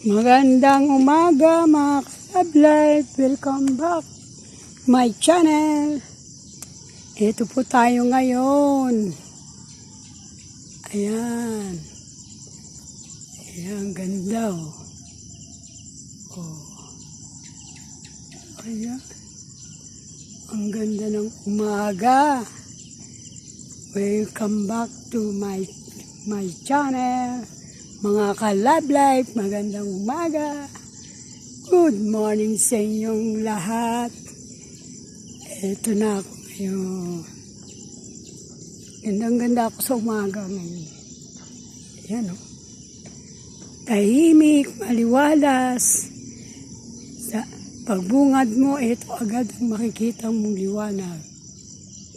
Magandang umaga mga ka-love life. Welcome back my channel. Ito po tayo ngayon. Ayan. Ayan, ganda oh. Ayan. Ang ganda ng umaga. Welcome back to my channel. Mga ka-love life, magandang umaga. Good morning sa inyong lahat. Ito na ako ngayon. Gandang-ganda ako sa umaga ngayon. Ayan o. Tahimik, maliwalas. Sa pagbungad mo, ito agad ang makikita mong liwanag.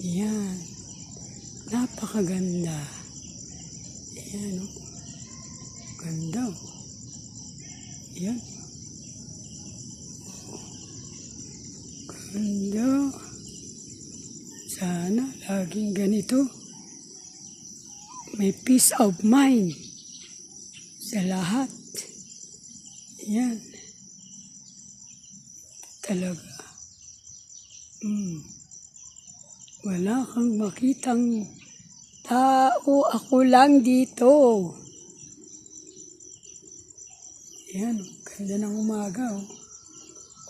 Ayan. Napakaganda. Ayan o. Ganda. Yan. Ganda. Sana laging ganito. May peace of mind sa lahat. Yan. Talaga. Wala kang makitang tao. Ako lang dito. Ayan, ganda ng umaga, oh.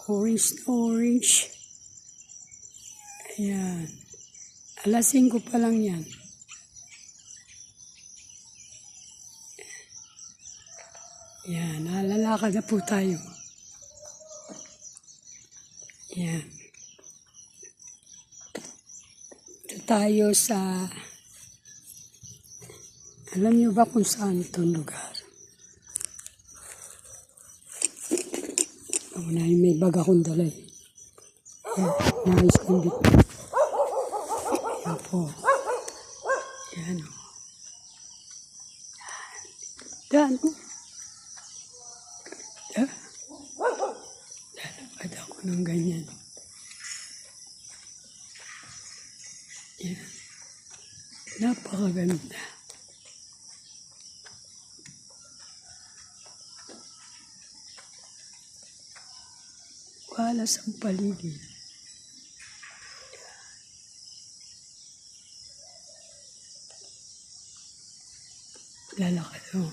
Orange na orange. Ayan. Alas 5 pa lang yan. Ayan, nalalakad na po tayo. Ayan. Ito tayo sa... Alam niyo ba kung saan itong lugar? Unahin may bag akong dala eh. Nais kong bit. Ayan po. Ayan o. Daan o. Lalakad ako ng ganyan. Ayan. Napakaganda. Walas ang paligid. Lalakad o.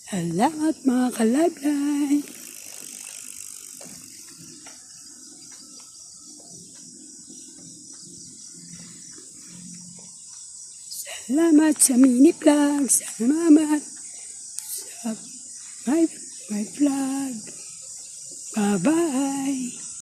Salamat mga ka-love life. Salamat sa mini vlog. Salamat sa my vlog. Bye-bye.